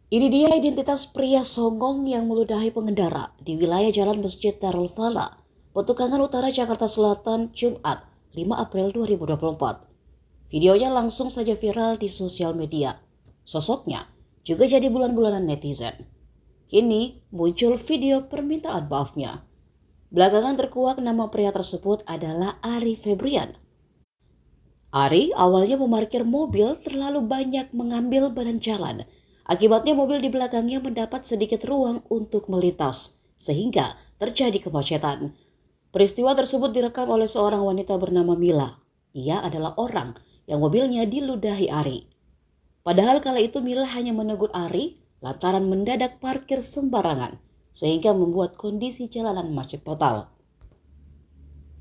Ini dia identitas pria songong yang meludahi pengendara di wilayah Jalan Masjid Darul Falah, Petukangan Utara, Jakarta Selatan, Jumat, 5 April 2024. Videonya langsung saja viral di sosial media. Sosoknya juga jadi bulan-bulanan netizen. Kini muncul video permintaan maafnya. Belakangan terkuak nama pria tersebut adalah Ari Febrian. Ari awalnya memarkir mobil terlalu banyak mengambil badan jalan. Akibatnya mobil di belakangnya mendapat sedikit ruang untuk melintas, sehingga terjadi kemacetan. Peristiwa tersebut direkam oleh seorang wanita bernama Mila. Ia adalah orang yang mobilnya diludahi Ari. Padahal kala itu Mila hanya menegur Ari lantaran mendadak parkir sembarangan, sehingga membuat kondisi jalanan macet total.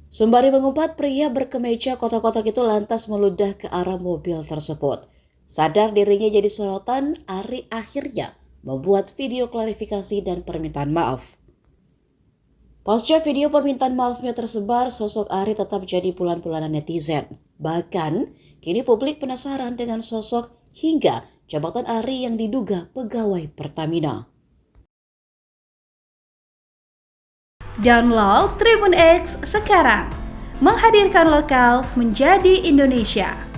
Sembari mengumpat, pria berkemeja kotak-kotak itu lantas meludah ke arah mobil tersebut. Sadar dirinya jadi sorotan, Ari akhirnya membuat video klarifikasi dan permintaan maaf. Pasca video permintaan maafnya tersebar, sosok Ari tetap jadi bulan-bulanan netizen. Bahkan, kini publik penasaran dengan sosok hingga jabatan Ari yang diduga pegawai Pertamina. Download Tribun X sekarang, menghadirkan lokal menjadi Indonesia.